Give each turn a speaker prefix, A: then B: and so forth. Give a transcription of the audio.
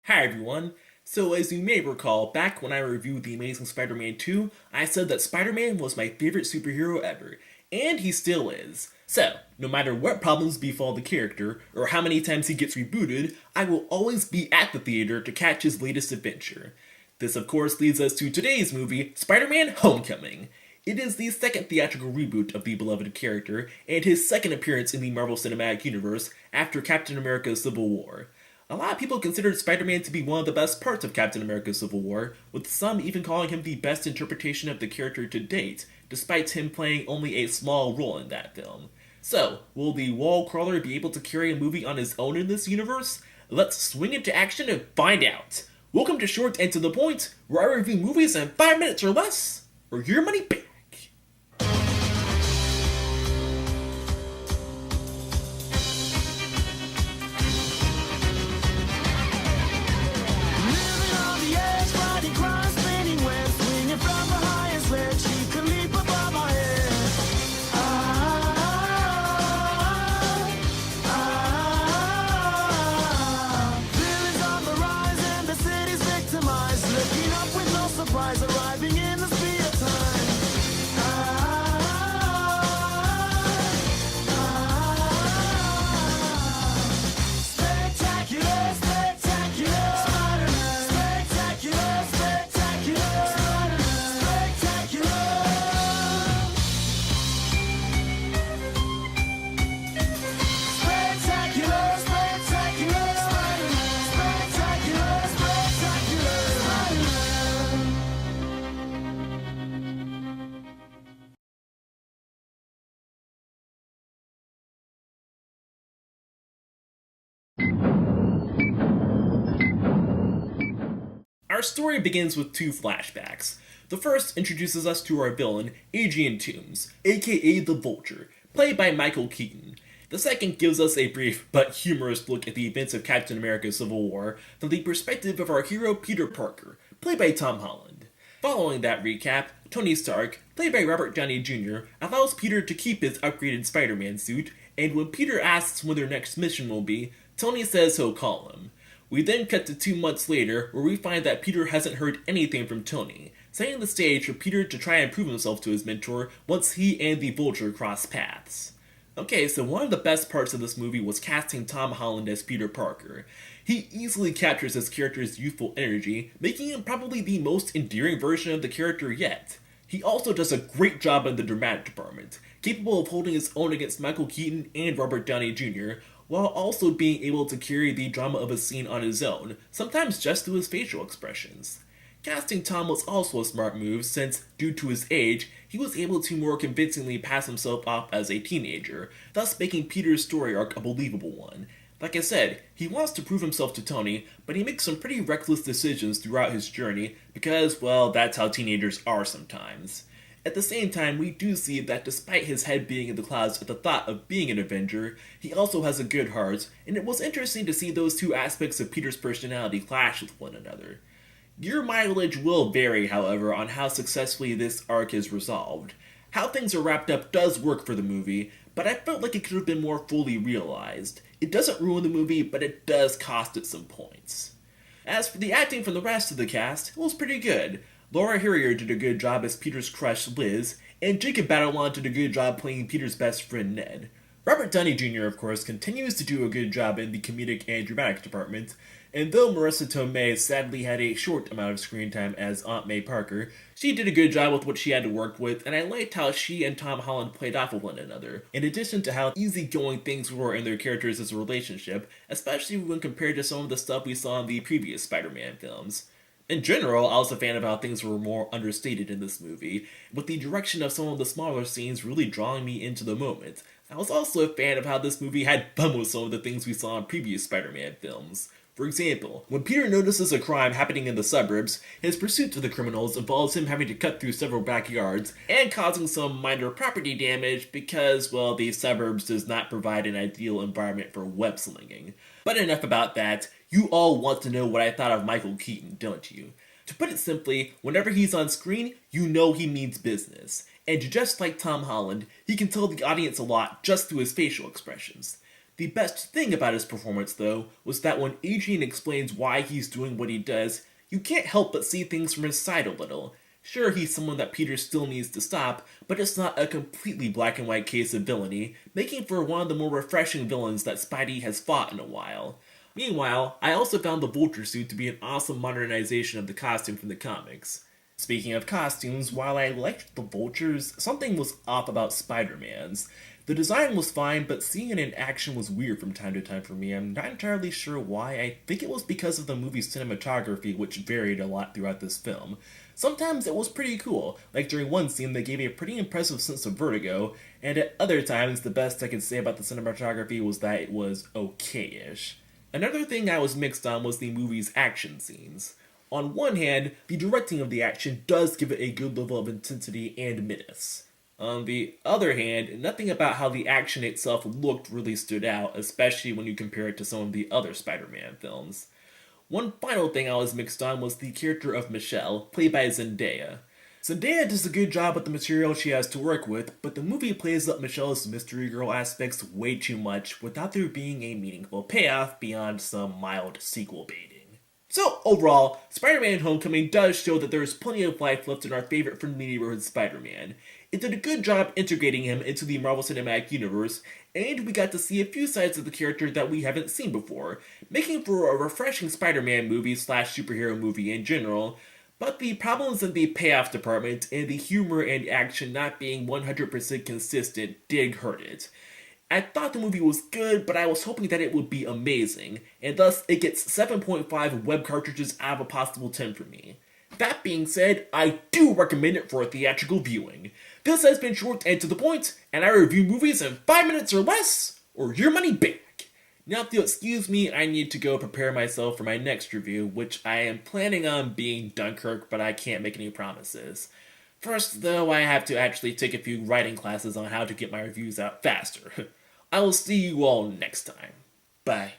A: Hi everyone. So as you may recall, back when I reviewed The Amazing Spider-Man 2, I said that Spider-Man was my favorite superhero ever, and he still is. So, no matter what problems befall the character, or how many times he gets rebooted, I will always be at the theater to catch his latest adventure. This of course leads us to today's movie, Spider-Man Homecoming. It is the second theatrical reboot of the beloved character, and his second appearance in the Marvel Cinematic Universe after Captain America Civil War. A lot of people considered Spider-Man to be one of the best parts of Captain America Civil War, with some even calling him the best interpretation of the character to date, despite him playing only a small role in that film. So, will the wall crawler be able to carry a movie on his own in this universe? Let's swing into action and find out! Welcome to Short and to the Point, where I review movies in 5 minutes or less, or your money back.
B: Arriving in the speed of time. Spectacular, spectacular Spider-Man. Spectacular, spectacular Spider-Man. Spectacular. Spectacular, spectacular Spider-Man. Spectacular, spectacular Spider-Man.
A: Our story begins with two flashbacks. The first introduces us to our villain, Adrian Toomes, aka the Vulture, played by Michael Keaton. The second gives us a brief but humorous look at the events of Captain America Civil War from the perspective of our hero Peter Parker, played by Tom Holland. Following that recap, Tony Stark, played by Robert Downey Jr., allows Peter to keep his upgraded Spider-Man suit, and when Peter asks when their next mission will be, Tony says he'll call him. We then cut to 2 months later, where we find that Peter hasn't heard anything from Tony, setting the stage for Peter to try and prove himself to his mentor once he and the Vulture cross paths. Okay, so one of the best parts of this movie was casting Tom Holland as Peter Parker. He easily captures his character's youthful energy, making him probably the most endearing version of the character yet. He also does a great job in the dramatic department, capable of holding his own against Michael Keaton and Robert Downey Jr., while also being able to carry the drama of a scene on his own, sometimes just through his facial expressions. Casting Tom was also a smart move since, due to his age, he was able to more convincingly pass himself off as a teenager, thus making Peter's story arc a believable one. Like I said, he wants to prove himself to Tony, but he makes some pretty reckless decisions throughout his journey because, well, that's how teenagers are sometimes. At the same time, we do see that despite his head being in the clouds at the thought of being an Avenger, he also has a good heart, and it was interesting to see those two aspects of Peter's personality clash with one another. Your mileage will vary, however, on how successfully this arc is resolved. How things are wrapped up does work for the movie, but I felt like it could have been more fully realized. It doesn't ruin the movie, but it does cost it some points. As for the acting from the rest of the cast, it was pretty good. Laura Harrier did a good job as Peter's crush, Liz, and Jacob Batalon did a good job playing Peter's best friend, Ned. Robert Downey Jr., of course, continues to do a good job in the comedic and dramatic department, and though Marissa Tomei sadly had a short amount of screen time as Aunt May Parker, she did a good job with what she had to work with, and I liked how she and Tom Holland played off of one another, in addition to how easygoing things were in their characters as a relationship, especially when compared to some of the stuff we saw in the previous Spider-Man films. In general, I was a fan of how things were more understated in this movie, with the direction of some of the smaller scenes really drawing me into the moment. I was also a fan of how this movie had fun with some of the things we saw in previous Spider-Man films. For example, when Peter notices a crime happening in the suburbs, his pursuit of the criminals involves him having to cut through several backyards and causing some minor property damage because, well, the suburbs does not provide an ideal environment for web slinging. But enough about that. You all want to know what I thought of Michael Keaton, don't you? To put it simply, whenever he's on screen, you know he means business. And just like Tom Holland, he can tell the audience a lot just through his facial expressions. The best thing about his performance, though, was that when Adrian explains why he's doing what he does, you can't help but see things from his side a little. Sure, he's someone that Peter still needs to stop, but it's not a completely black and white case of villainy, making for one of the more refreshing villains that Spidey has fought in a while. Meanwhile, I also found the Vulture suit to be an awesome modernization of the costume from the comics. Speaking of costumes, while I liked the Vultures, something was off about Spider-Man's. The design was fine, but seeing it in action was weird from time to time for me. I'm not entirely sure why. I think it was because of the movie's cinematography, which varied a lot throughout this film. Sometimes it was pretty cool, like during one scene they gave a pretty impressive sense of vertigo, and at other times the best I could say about the cinematography was that it was okay-ish. Another thing I was mixed on was the movie's action scenes. On one hand, the directing of the action does give it a good level of intensity and menace. On the other hand, nothing about how the action itself looked really stood out, especially when you compare it to some of the other Spider-Man films. One final thing I was mixed on was the character of Michelle, played by Zendaya. Zendaya does a good job with the material she has to work with, but the movie plays up Michelle's mystery girl aspects way too much without there being a meaningful payoff beyond some mild sequel baiting. So, overall, Spider-Man Homecoming does show that there is plenty of life left in our favorite friendly neighborhood Spider-Man. It did a good job integrating him into the Marvel Cinematic Universe, and we got to see a few sides of the character that we haven't seen before, making for a refreshing Spider-Man movie slash superhero movie in general, but the problems in the payoff department and the humor and action not being 100% consistent did hurt it. I thought the movie was good, but I was hoping that it would be amazing, and thus it gets 7.5 web cartridges out of a possible 10 for me. That being said, I do recommend it for a theatrical viewing. This has been short and to the point, and I review movies in 5 minutes or less, or your money back. Now if you'll excuse me, I need to go prepare myself for my next review, which I am planning on being Dunkirk, but I can't make any promises. First, though, I have to actually take a few writing classes on how to get my reviews out faster. I will see you all next time. Bye.